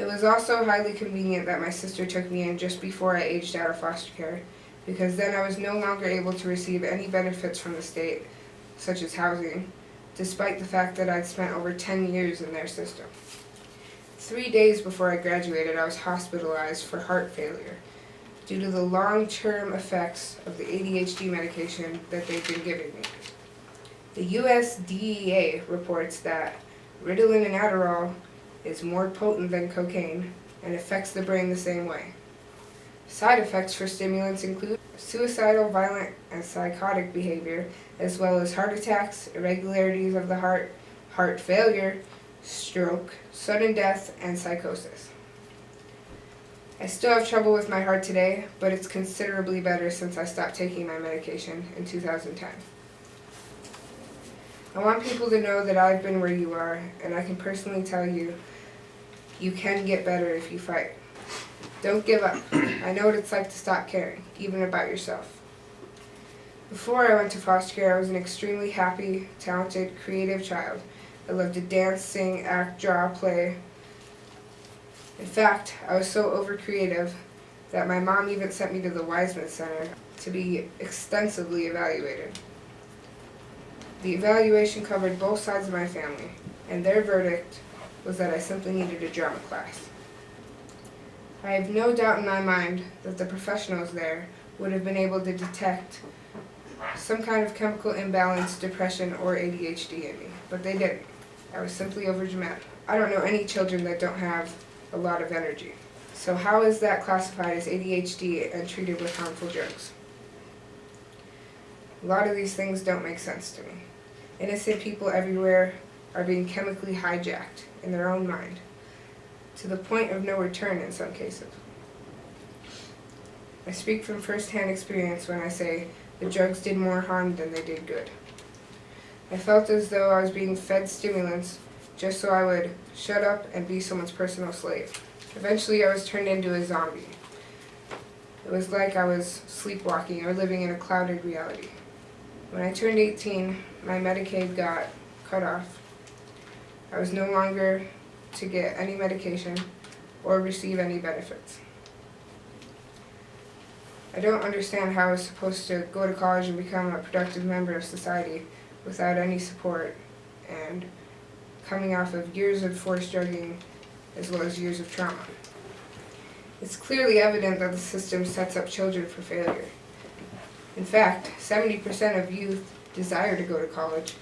It was also highly convenient that my sister took me in just before I aged out of foster care, because then I was no longer able to receive any benefits from the state, such as housing, despite the fact that I'd spent over 10 years in their system. 3 days before I graduated, I was hospitalized for heart failure due to the long-term effects of the ADHD medication that they've been giving me. The US DEA reports that Ritalin and Adderall is more potent than cocaine and affects the brain the same way. Side effects for stimulants include suicidal, violent, and psychotic behavior, as well as heart attacks, irregularities of the heart, heart failure, stroke, sudden death, and psychosis. I still have trouble with my heart today, but it's considerably better since I stopped taking my medication in 2010. I want people to know that I've been where you are, and I can personally tell you, you can get better if you fight. Don't give up. I know what it's like to stop caring, even about yourself. Before I went to foster care, I was an extremely happy, talented, creative child. I loved to dance, sing, act, draw, play. In fact, I was so over-creative that my mom even sent me to the Wiseman Center to be extensively evaluated. The evaluation covered both sides of my family, and their verdict was that I simply needed a drama class. I have no doubt in my mind that the professionals there would have been able to detect some kind of chemical imbalance, depression, or ADHD in me, but they didn't. I was simply overdramatic. I don't know any children that don't have a lot of energy. So how is that classified as ADHD and treated with harmful drugs? A lot of these things don't make sense to me. Innocent people everywhere are being chemically hijacked in their own mind, to the point of no return in some cases. I speak from first-hand experience when I say the drugs did more harm than they did good. I felt as though I was being fed stimulants just so I would shut up and be someone's personal slave. Eventually I was turned into a zombie. It was like I was sleepwalking or living in a clouded reality. When I turned 18, my Medicaid got cut off. I was no longer to get any medication or receive any benefits. I don't understand how I was supposed to go to college and become a productive member of society without any support and coming off of years of forced drugging as well as years of trauma. It's clearly evident that the system sets up children for failure. In fact, 70% of youth desire to go to college,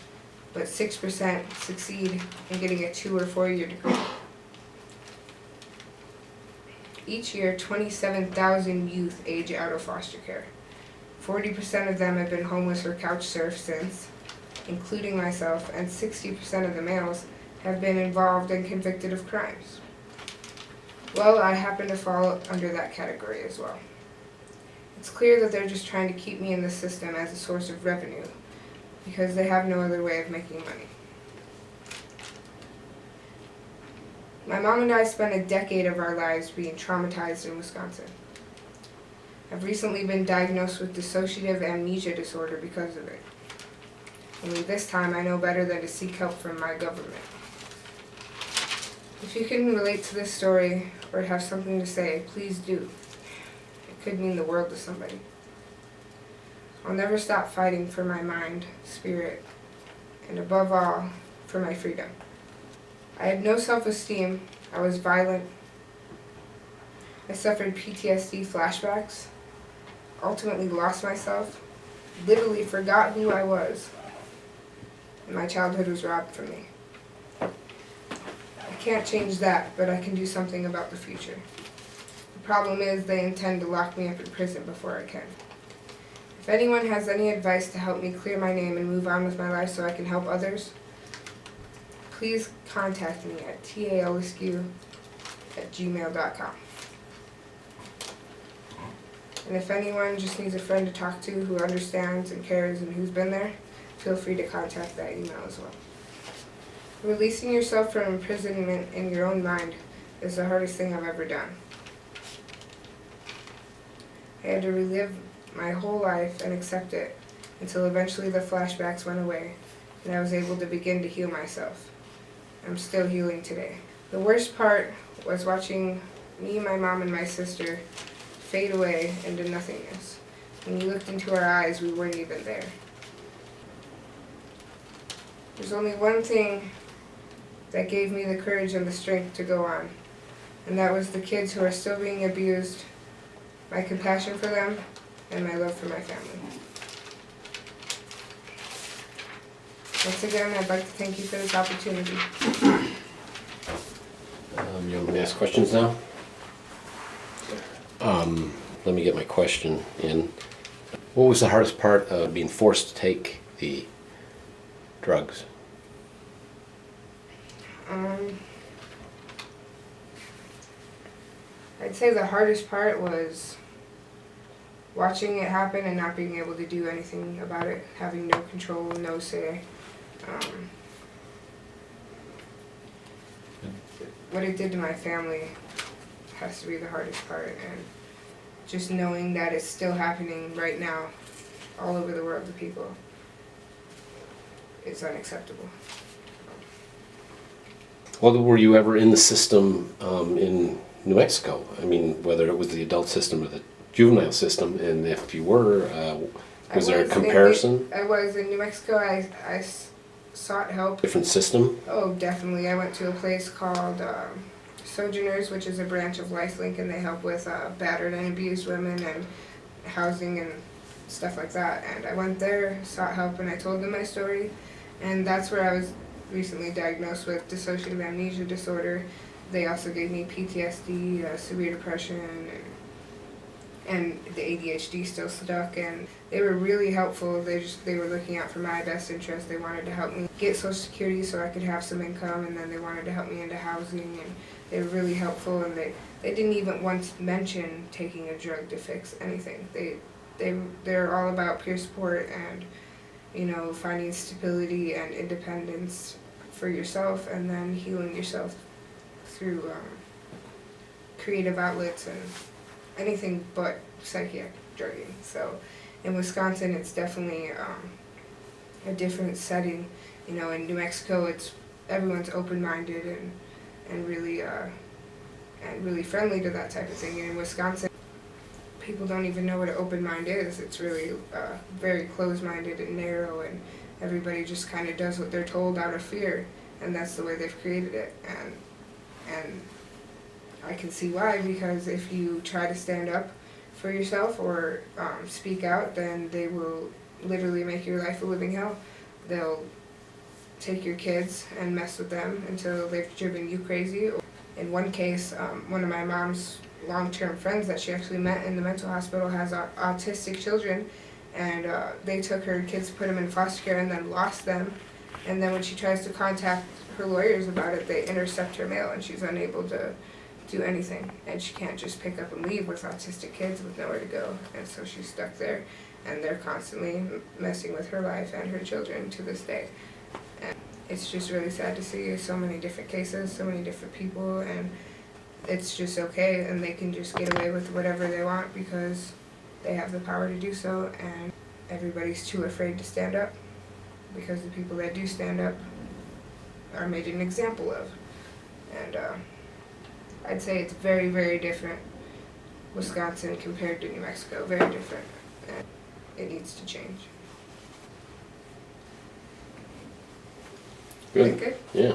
but 6% succeed in getting a 2 or 4 year degree. Each year, 27,000 youth age out of foster care. 40% of them have been homeless or couch surfed since, including myself, and 60% of the males have been involved and convicted of crimes. Well, I happen to fall under that category as well. It's clear that they're just trying to keep me in the system as a source of revenue, because they have no other way of making money. My mom and I spent a decade of our lives being traumatized in Wisconsin. I've recently been diagnosed with dissociative amnesia disorder because of it. Only this time I know better than to seek help from my government. If you can relate to this story or have something to say, please do. It could mean the world to somebody. I'll never stop fighting for my mind, spirit, and above all, for my freedom. I had no self-esteem. I was violent. I suffered PTSD flashbacks, ultimately lost myself, literally forgot who I was, and my childhood was robbed from me. I can't change that, but I can do something about the future. The problem is they intend to lock me up in prison before I can. If anyone has any advice to help me clear my name and move on with my life so I can help others, please contact me at taeliscu@gmail.com. And if anyone just needs a friend to talk to who understands and cares and who's been there, feel free to contact that email as well. Releasing yourself from imprisonment in your own mind is the hardest thing I've ever done. I had to relive my whole life and accept it until eventually the flashbacks went away and I was able to begin to heal myself. I'm still healing today. The worst part was watching me, my mom, and my sister fade away into nothingness. When you looked into our eyes, we weren't even there. There's only one thing that gave me the courage and the strength to go on, and that was the kids who are still being abused, my compassion for them, and my love for my family. Once again, I'd like to thank you for this opportunity. You want me to ask questions now? Let me get my question in. What was the hardest part of being forced to take the drugs? I'd say the hardest part was watching it happen and not being able to do anything about it, having no control, no say. What it did to my family has to be the hardest part, and just knowing that it's still happening right now all over the world to people, it's unacceptable. Well, were you ever in the system in New Mexico? I mean, whether it was the adult system or the juvenile system, and if you were, was there a comparison? I was in New Mexico. I sought help. Different system? Oh, definitely. I went to a place called Sojourners, which is a branch of LifeLink, and they help with battered and abused women and housing and stuff like that. And I went there, sought help, and I told them my story. And that's where I was recently diagnosed with dissociative amnesia disorder. They also gave me PTSD, severe depression, and the ADHD still stuck, and they were really helpful. They were looking out for my best interest. They wanted to help me get Social Security so I could have some income, and then they wanted to help me into housing, and they were really helpful, and they didn't even once mention taking a drug to fix anything. They're all about peer support and, you know, finding stability and independence for yourself, and then healing yourself through creative outlets and anything but psychiatric drugging. So in Wisconsin, it's definitely a different setting. You know, in New Mexico, everyone's open-minded and really friendly to that type of thing. And in Wisconsin, people don't even know what an open mind is. It's really very closed-minded and narrow, and everybody just kind of does what they're told out of fear, and that's the way they've created it. And I can see why, because if you try to stand up for yourself or speak out, then they will literally make your life a living hell. They'll take your kids and mess with them until they've driven you crazy. In one case, one of my mom's long-term friends that she actually met in the mental hospital has autistic children, and they took her kids, put them in foster care, and then lost them. And then when she tries to contact her lawyers about it, they intercept her mail, and she's unable to do anything, and she can't just pick up and leave with autistic kids with nowhere to go, and so she's stuck there, and they're constantly messing with her life and her children to this day. And it's just really sad to see so many different cases, so many different people, and it's just okay, and they can just get away with whatever they want because they have the power to do so, and everybody's too afraid to stand up because the people that do stand up are made an example of. And I'd say it's very, very different, Wisconsin compared to New Mexico, very different, and it needs to change. Good. Good? Yeah.